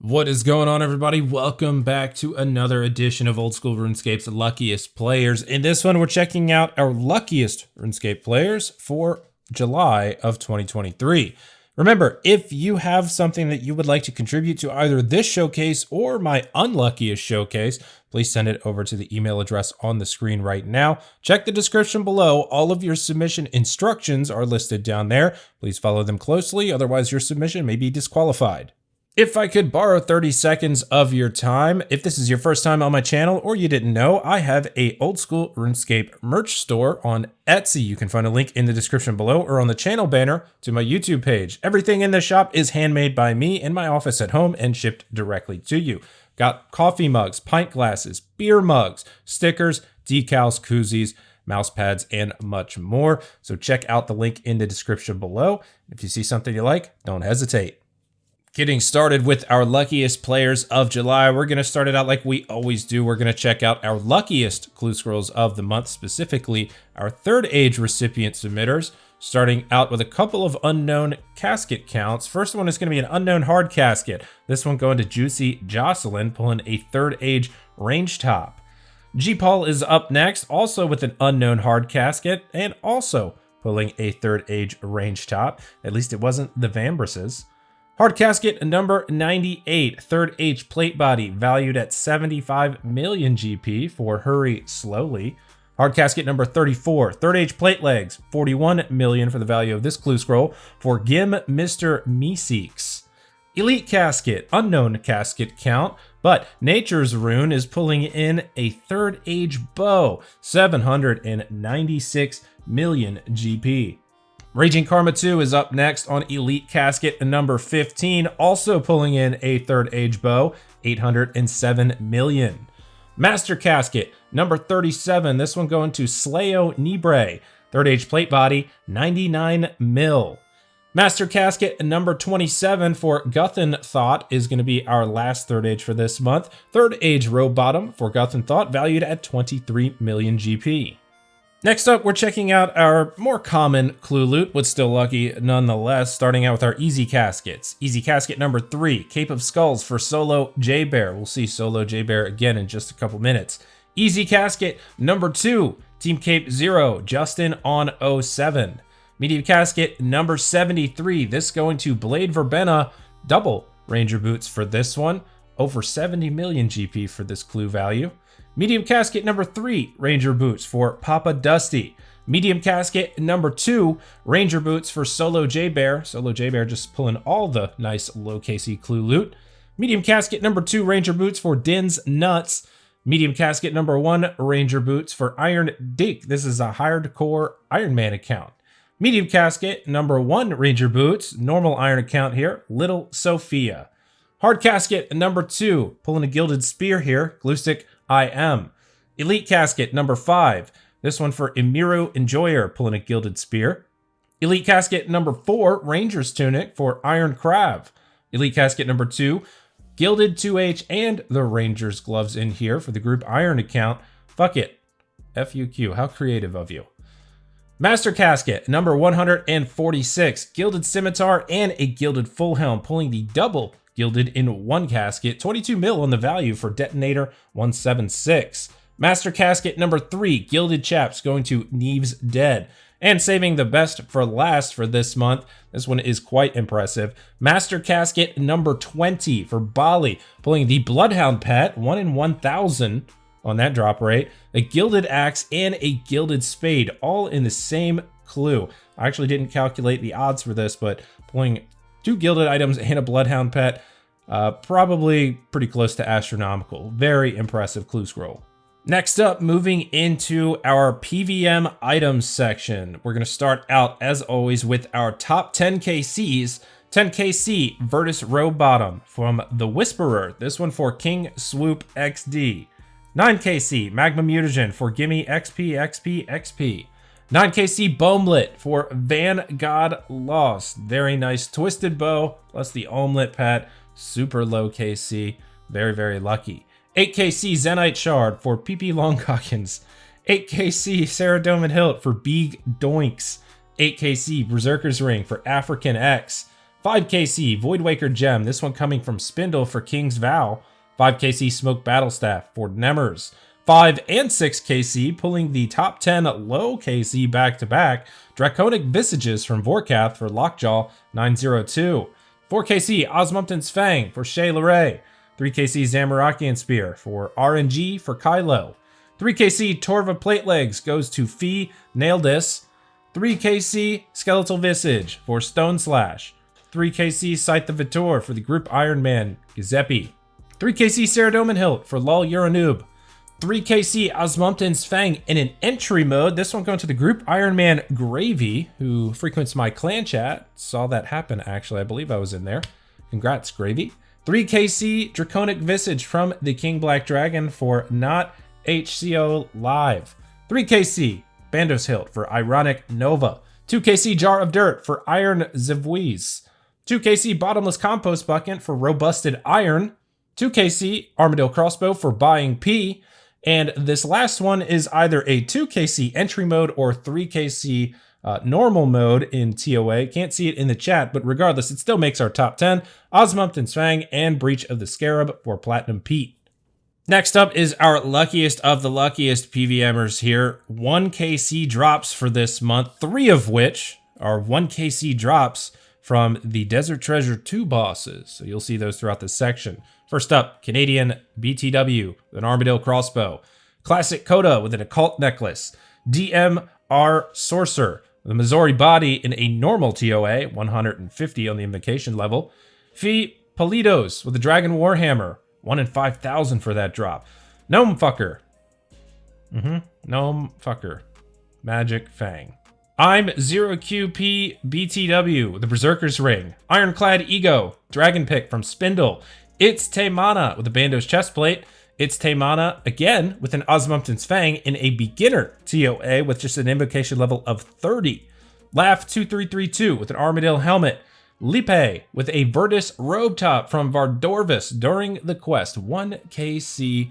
What is going on, everybody? Welcome back to another edition of Old School RuneScape's Luckiest Players. In this one, we're checking out our luckiest RuneScape players for July of 2023. Remember, if you have something that you would like to contribute to either this showcase or my unluckiest showcase, please send it over to the email address on the screen right now. Check the description below. All of your submission instructions are listed down there. Please follow them closely, otherwise your submission may be disqualified. If I could borrow 30 seconds of your time, if this is your first time on my channel or you didn't know, I have a Old School RuneScape merch store on Etsy. You can find a link in the description below or on the channel banner to my YouTube page. Everything in the shop is handmade by me in my office at home and shipped directly to you. Got coffee mugs, pint glasses, beer mugs, stickers, decals, koozies, mouse pads, and much more. So check out the link in the description below. If you see something you like, don't hesitate. Getting started with our luckiest players of July, we're going to start it out like we always do. We're going to check out our luckiest clue scrolls of the month, specifically our third age recipient submitters, starting out with a couple of unknown casket counts. First one is going to be an unknown hard casket. This one going to Juicy Jocelyn, pulling a third age range top. G-Paul is up next, also with an unknown hard casket, and also pulling a third age range top. At least it wasn't the Vambrises. Hard casket number 98, third age plate body, valued at 75 million GP for Hurry Slowly. Hard casket number 34, third age plate legs, 41 million for the value of this clue scroll for Gim Mr. Meeseeks. Elite casket, unknown casket count, but Nature's Rune is pulling in a third age bow, 796 million GP. Raging Karma 2 is up next on Elite Casket number 15, also pulling in a third age bow, 807 million. Master Casket number 37, this one going to Slayo Nibre, third age plate body, 99 mil. Master Casket number 27 for Guthan Thought is going to be our last third age for this month. Third age row bottom for Guthan Thought, valued at 23 million GP. Next up, we're checking out our more common clue loot, but still lucky nonetheless, starting out with our easy caskets. Easy casket number 3, Cape of Skulls for Solo J-Bear. We'll see Solo J-Bear again in just a couple minutes. Easy casket number 2, Team Cape 0, Justin on 07. Medium casket number 73, this going to Blade Verbena, double Ranger Boots for this one, over 70 million GP for this clue value. Medium casket number 3, Ranger Boots for Papa Dusty. Medium casket number 2, Ranger Boots for Solo J-Bear. Solo J-Bear just pulling all the nice low KC clue loot. Medium casket number 2, Ranger Boots for Din's Nuts. Medium casket number 1, Ranger Boots for Iron Dake. This is a hardcore Iron Man account. Medium casket number 1, Ranger Boots, normal Iron account here, Little Sophia. Hard casket number 2, pulling a Gilded Spear here, Gluestick IM. Elite casket number 5. This one for Emiru Enjoyer, pulling a Gilded Spear. Elite casket number 4, Ranger's Tunic for Iron Crab. Elite casket number 2, Gilded 2H and the Ranger's Gloves in here for the Group Iron account. Fuck it. FUQ, how creative of you. Master casket number 146, Gilded Scimitar and a Gilded Full Helm, pulling the double Gilded in one casket, 22 mil on the value for Detonator 176. Master casket number 3, Gilded Chaps going to Neve's Dead. And saving the best for last for this month, this one is quite impressive. Master casket number 20 for Bali, pulling the Bloodhound Pet, 1 in 1,000 on that drop rate. A Gilded Axe and a Gilded Spade, all in the same clue. I actually didn't calculate the odds for this, but pulling 2 Gilded items and a Bloodhound Pet, probably pretty close to astronomical. Very impressive clue scroll. Next up, moving into our PvM items section. We're going to start out, as always, with our top 10 KCs. 10 KC Virtus Row Bottom from The Whisperer. This one for King Swoop XD. 9 KC Magma Mutagen for Gimme XP, XP, XP. 9 KC Bomblet for Vanguard Lost. Very nice twisted bow, plus the Omelet Pet. Super low KC. Very, very lucky. 8 KC Zenite Shard for PP Longcockins. 8 KC Saradomin Hilt for Big Doinks. 8 KC Berserker's Ring for African X. 5 KC Voidwaker Gem, this one coming from Spindle for King's Vow. 5 KC Smoke Battlestaff for Nemers. 5 and 6 KC pulling the top 10 low KC back-to-back. Draconic Visages from Vorkath for Lockjaw 902. 4 KC Osmumpton's Fang for Shay Leray. 3 KC Zamorakian Spear for RNG for Kylo. 3 KC Torva Platelegs goes to Fee Naildis. 3 KC Skeletal Visage for Stone Slash. 3 KC Scythe the Vitor for the Group Iron Man Giuseppe. 3 KC Saradomin Hilt for Lol Euronoob. 3 KC Osmumpton's Fang in an entry mode. This one going to the Group Iron Man Gravy, who frequents my clan chat. Saw that happen, actually. I believe I was in there. Congrats, Gravy. 3 KC Draconic Visage from the King Black Dragon for Not HCO Live. 3 KC Bandos Hilt for Ironic Nova. 2 KC Jar of Dirt for Iron Zivweez. 2 KC Bottomless Compost Bucket for Robusted Iron. 2 KC Armadillo Crossbow for Buying P. And this last one is either a 2 KC entry mode or 3 KC normal mode in TOA. Can't see it in the chat, but regardless, it still makes our top 10. Osmumpton's Fang and Breach of the Scarab for Platinum Pete. Next up is our luckiest of the luckiest PvMers here. 1 KC drops for this month, 3 of which are 1 KC drops from the Desert Treasure 2 bosses. So you'll see those throughout this section. First up, Canadian BTW with an Armadillo Crossbow. Classic Coda with an Occult Necklace. DMR Sorcerer with a Missouri Body in a normal TOA, 150 on the Invocation level. Fee Politos with a Dragon Warhammer, 1 in 5,000 for that drop. Gnome Fucker. Gnome Fucker. Magic Fang. I'm 0QP BTW with the Berserker's Ring. Ironclad Ego. Dragon Pick from Spindle. It's Taymana with the Bandos Chestplate. It's Taymana again with an Osmumpton's Fang in a beginner TOA with just an invocation level of 30. Laugh 2332 with an Armadillo Helmet. Lipe with a Virtus Robe Top from Vardorvis during the quest. 1 KC.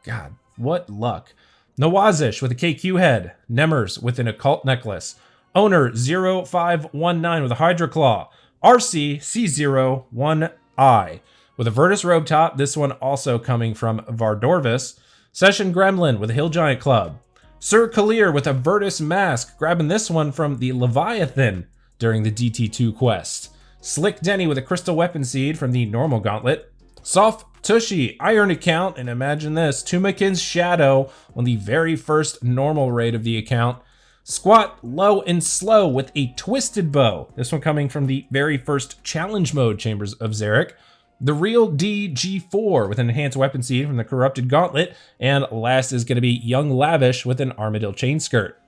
God, what luck. Nawazish with a KQ head. Nemers with an Occult Necklace. Owner 0519 with a Hydra Claw. RC C01I. With a Virtus Robe Top, this one also coming from Vardorvis. Session Gremlin with a Hill Giant Club. Sir Kalir with a Virtus Mask, grabbing this one from the Leviathan during the DT2 quest. Slick Denny with a Crystal Weapon Seed from the normal gauntlet. Soft Tushy Iron account, and imagine this, Tumakin's Shadow on the very first normal raid of the account. Squat Low and Slow with a Twisted Bow, this one coming from the very first challenge mode Chambers of Xeric. The Real DG4 with an Enhanced Weapon Seed from the Corrupted Gauntlet. And last is going to be Young Lavish with an Armadillo Chain Skirt.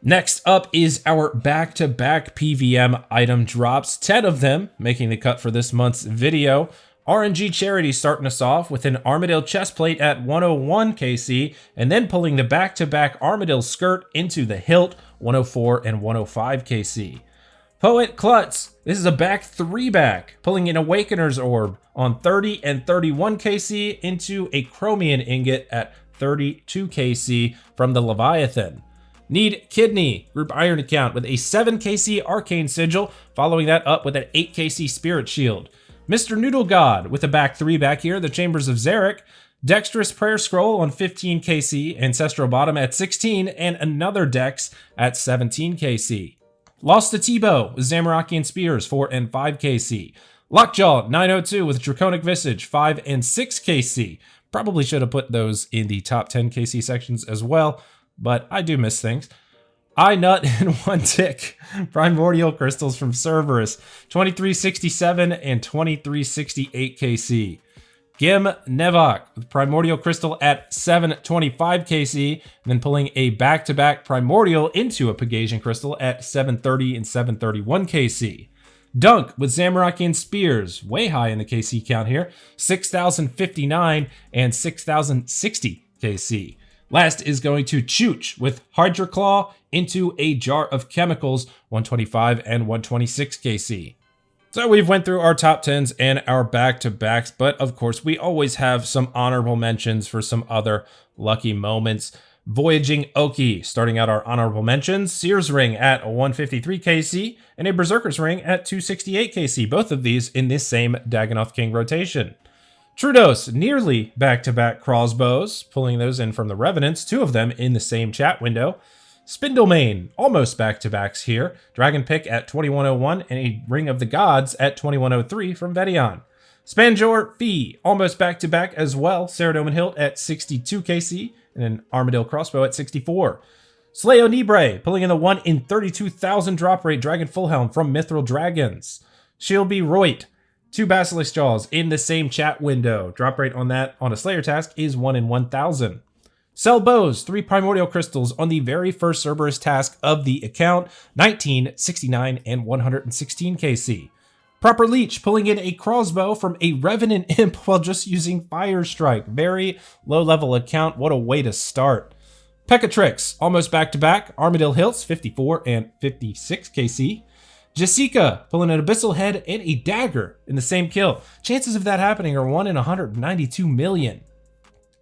Next up is our back-to-back PvM item drops. 10 of them making the cut for this month's video. RNG Charity starting us off with an Armadillo Chestplate at 101 KC. And then pulling the back-to-back Armadillo Skirt into the hilt, 104 and 105 KC. Poet Klutz, this is a back 3-back, pulling an Awakener's Orb on 30 and 31 KC into a Chromium Ingot at 32 KC from the Leviathan. Need Kidney, Group Iron account with a 7 KC Arcane Sigil, following that up with an 8 KC Spirit Shield. Mr. Noodle God with a back 3-back here, the Chambers of Xeric. Dexterous Prayer Scroll on 15 KC, Ancestral Bottom at 16, and another Dex at 17 KC. Lost to Tebow with Zamorakian Spears, 4 and 5 KC. Lockjaw 902 with Draconic Visage, 5 and 6 KC. Probably should have put those in the top 10 KC sections as well, but I do miss things. I Nut and 1 Tick. Primordial Crystals from Cerberus, 2367 and 2368 KC. Gim Nevok with Primordial Crystal at 725 KC, and then pulling a back-to-back Primordial into a Pegasian Crystal at 730 and 731 KC. Dunk with Zamorakian Spears, way high in the KC count here, 6,059 and 6,060 KC. Last is going to Chooch with Hydra Claw into a Jar of Chemicals, 125 and 126 KC. So we've went through our top 10s and our back-to-backs, but of course we always have some honorable mentions for some other lucky moments. Voyaging Oki, starting out our honorable mentions, Sears Ring at 153 KC, and a Berserker's Ring at 268 KC, both of these in this same Dagannoth King rotation. Trudos, nearly back-to-back crossbows, pulling those in from the Revenants, 2 of them in the same chat window. Spindlemane, almost back-to-backs here, Dragon Pick at 2101, and a Ring of the Gods at 2103 from Vedion. Spanjor Fee, almost back-to-back as well, Ceradoman Hilt at 62 KC, and an Armadillo Crossbow at 64. Slayo Nibre, pulling in the 1 in 32,000 drop rate Dragon Full Helm from Mithril Dragons. Shieldby Roit, 2 Basilisk Jaws in the same chat window. Drop rate on that on a Slayer task is 1 in 1,000. Sell Bows, 3 Primordial Crystals on the very first Cerberus task of the account, 19, 69, and 116 KC. Proper Leech, pulling in a crossbow from a Revenant Imp while just using Fire Strike. Very low level account, what a way to start. Pecatrix, almost back-to-back, Armadillo Hilts, 54 and 56 KC. Jessica, pulling an Abyssal Head and a Dagger in the same kill. Chances of that happening are 1 in 192 million.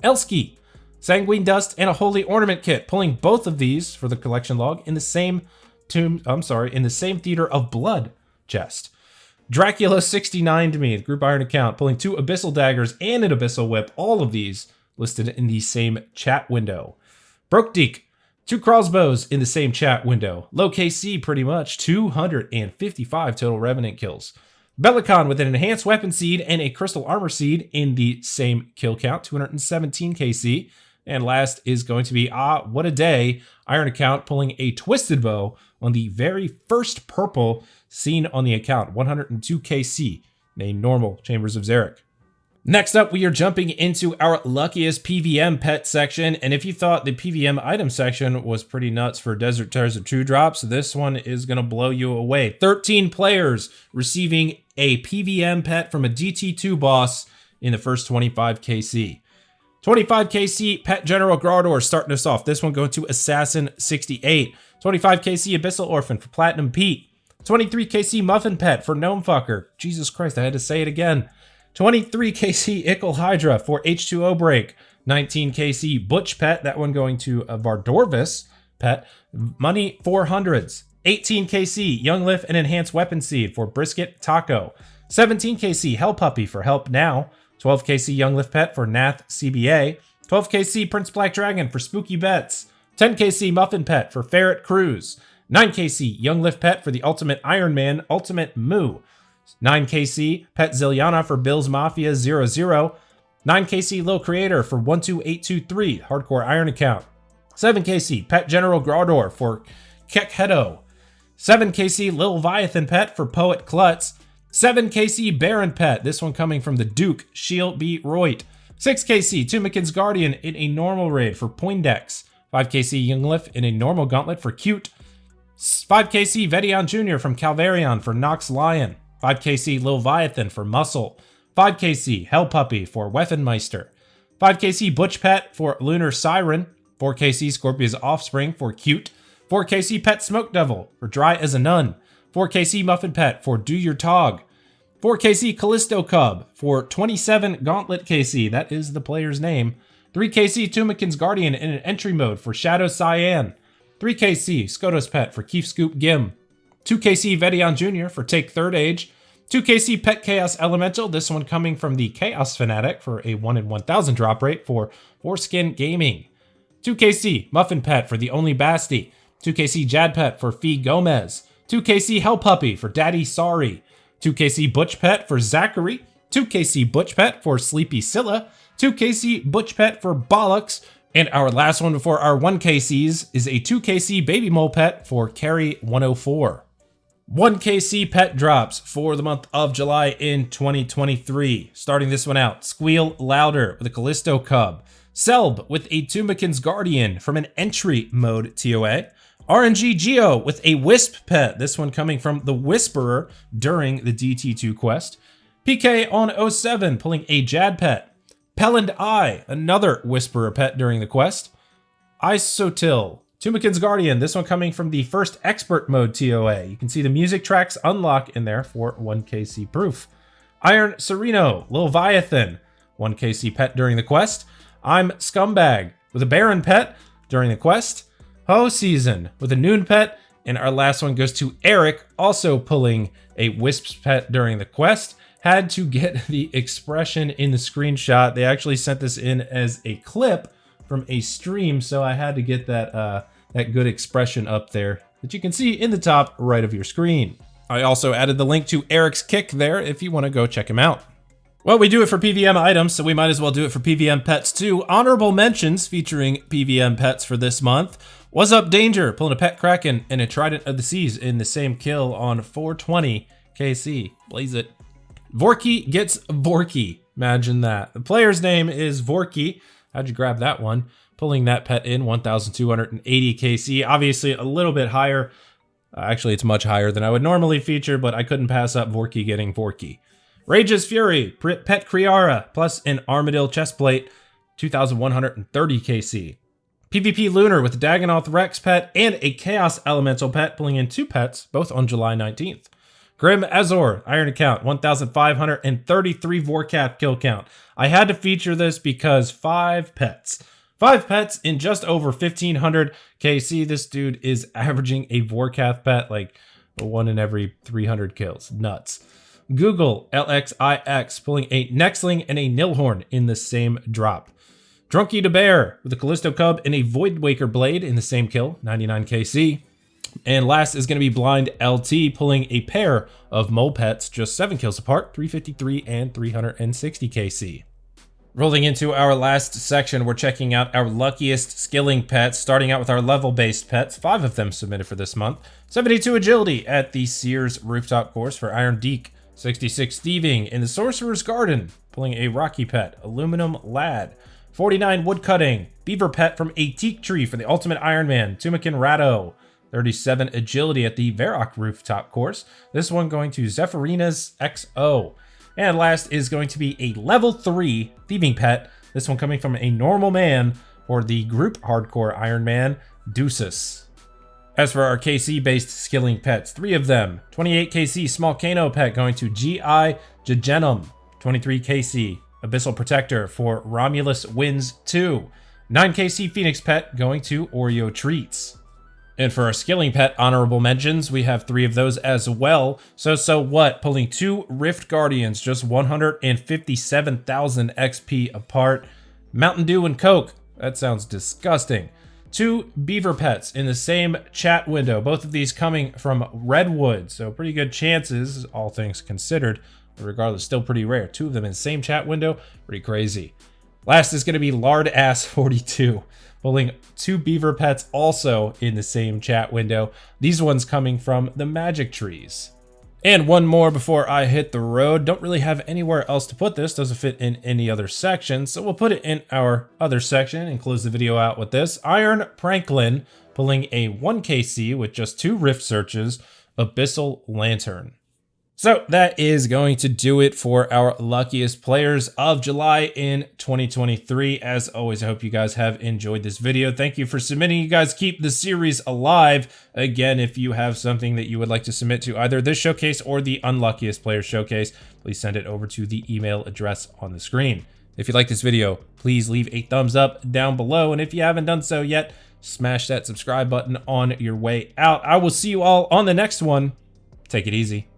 Elski, Sanguine Dust and a Holy Ornament Kit, pulling both of these for the collection log in the same Theater of Blood chest. Dracula 69 to me, the Group Iron account, pulling 2 Abyssal Daggers and an Abyssal Whip, all of these listed in the same chat window. Brokedeek, 2 crossbows in the same chat window. Low KC pretty much, 255 total Revenant kills. Belicon with an Enhanced Weapon Seed and a Crystal Armor Seed in the same kill count, 217 KC. And last is going to be, what a day, Iron account pulling a Twisted Bow on the very first purple seen on the account, 102 KC, in a normal Chambers of Xeric. Next up, we are jumping into our luckiest PvM pet section, and if you thought the PvM item section was pretty nuts for Desert Tears of 2 drops, this one is going to blow you away. 13 players receiving a PvM pet from a DT2 boss in the first 25 KC. 25 KC Pet General Gardor starting us off. This one going to Assassin 68. 25 KC Abyssal Orphan for Platinum Pete. 23 KC Muffin Pet for Gnome Fucker. Jesus Christ, I had to say it again. 23 KC Ickle Hydra for H2O Break. 19 KC Butch Pet, that one going to a Vardorvis Pet. Money 400s. 18 KC Young Lift and Enhanced Weapon Seed for Brisket Taco. 17 KC Hell Puppy for Help Now. 12 KC Young Lift Pet for Nath CBA. 12 KC Prince Black Dragon for Spooky Bets. 10 KC Muffin Pet for Ferret Cruise. 9 KC Young Lift Pet for the Ultimate Iron Man Ultimate Moo. 9 KC Pet Zilliana for Bill's Mafia 00. 9 KC Lil Creator for 12823 Hardcore Iron account. 7 KC Pet General Gardor for Kekhedo. 7 KC Lil Viathan Pet for Poet Klutz. 7 KC Baron Pet, this one coming from the Duke, Shieldby Roit. 6 KC Tumikin's Guardian in a normal raid for Poindex. 5 KC Younglift in a normal gauntlet for Cute. 5 KC Vedion Jr. from Calvarion for Nox Lion. 5 KC Lil Viathan for Muscle. 5 KC Hell Puppy for Weaponmeister. 5 KC Butch Pet for Lunar Siren. 4 KC Scorpia's Offspring for Cute. 4 KC Pet Smoke Devil for Dry as a Nun. 4 KC Muffin Pet for Do Your Tog. 4 KC Callisto Cub for 27 Gauntlet KC, that is the player's name. 3 KC Tumikin's Guardian in an entry mode for Shadow Cyan. 3 KC Skotos Pet for Keef Scoop Gim. 2 KC Vedion Jr. for Take Third Age. 2 KC Pet Chaos Elemental, this one coming from the Chaos Fanatic for a 1 in 1,000 drop rate for Foreskin Gaming. 2 KC Muffin Pet for the Only Basti. 2 KC Jad Pet for Fee Gomez. 2 KC Hell Puppy for Daddy Sorry. 2 KC Butch Pet for Zachary. 2 KC Butch Pet for Sleepy Scylla. 2 KC Butch Pet for Bollocks. And our last one before our 1 KCs is a 2 KC Baby Mole Pet for Carry 104. 1 KC pet drops for the month of July in 2023. Starting this one out, Squeal Louder with a Callisto Cub. Selb with a Tumikin's Guardian from an entry mode TOA. RNG Geo with a Wisp pet, this one coming from the Whisperer during the DT2 quest. PK on 07 pulling a Jad pet. Pelland Eye, another Whisperer pet during the quest. Isotil, Tumikin's Guardian, this one coming from the first Expert mode TOA. You can see the music tracks unlock in there for 1 KC proof. Iron Sereno, Lil Viathan, 1 KC pet during the quest. I'm Scumbag with a Baron pet. during the quest. Ho Season with a Noon pet. And our last one goes to Eric, also pulling a Wisps pet during the quest. Had to get the expression in the screenshot. They actually sent this in as a clip from a stream, so I had to get that that good expression up there that you can see in the top right of your screen. I also added the link to Eric's Kick there if you want to go check him out. Well, we do it for PvM items, so we might as well do it for PvM pets too. Honorable mentions featuring PvM pets for this month. What's up, Danger? Pulling a Pet Kraken and a Trident of the Seas in the same kill on 420 KC. Blaze it. Vorky gets Vorky. Imagine that. The player's name is Vorky. How'd you grab that one? Pulling that pet in 1,280 KC. Obviously a little bit higher. Actually, it's much higher than I would normally feature, but I couldn't pass up Vorky getting Vorky. Rage's Fury, Pet Kriara, plus an Armadillo chestplate, 2,130 KC. PvP Lunar with a Dagonoth Rex pet and a Chaos Elemental pet, pulling in 2 pets, both on July 19th. Grim Azor, Iron Account, 1,533 Vorkath kill count. I had to feature this because 5 pets. 5 pets in just over 1,500 KC. This dude is averaging a Vorkath pet like 1 in every 300 kills. Nuts. Google LXIX pulling a Nexling and a Nilhorn in the same drop. Drunky the Bear with a Callisto Cub and a Voidwaker Blade in the same kill, 99 KC. And last is going to be Blind LT pulling a pair of mole pets, just 7 kills apart, 353 and 360 KC. Rolling into our last section, we're checking out our luckiest skilling pets, starting out with our level-based pets, 5 of them submitted for this month. 72 Agility at the Sears Rooftop Course for Iron Deke. 66 Thieving in the Sorcerer's Garden, pulling a Rocky pet, Aluminum Lad. 49 Woodcutting, Beaver pet from a Teak Tree for the Ultimate Iron Man, Tumakin Rado. 37 Agility at the Varrock Rooftop Course. This one going to Zephyrina's XO. And last is going to be a level 3 Thieving pet. This one coming from a Normal Man for the Group Hardcore Iron Man, Deuces. As for our KC-based skilling pets, 3 of them. 28 KC Small Kano pet going to G.I. Jejenum. 23 KC Abyssal Protector for Romulus Wins 2. 9 KC Phoenix pet going to Oreo Treats. And for our skilling pet honorable mentions, we have 3 of those as well. So what? Pulling 2 Rift Guardians, just 157,000 XP apart. Mountain Dew and Coke. That sounds disgusting. 2 Beaver pets in the same chat window. Both of these coming from Redwood. So pretty good chances, all things considered. But regardless, still pretty rare. 2 of them in the same chat window. Pretty crazy. Last is going to be Lard Ass 42. Pulling 2 Beaver pets also in the same chat window. These ones coming from the Magic Trees. And one more before I hit the road. Don't really have anywhere else to put this. Doesn't fit in any other section. So we'll put it in our other section and close the video out with this. Iron Pranklin pulling a 1 KC with just 2 Rift searches. Abyssal Lantern. So that is going to do it for our luckiest players of July in 2023. As always, I hope you guys have enjoyed this video. Thank you for submitting. You guys keep the series alive. Again, if you have something that you would like to submit to either this showcase or the Unluckiest Players Showcase, please send it over to the email address on the screen. If you like this video, please leave a thumbs up down below. And if you haven't done so yet, smash that subscribe button on your way out. I will see you all on the next one. Take it easy.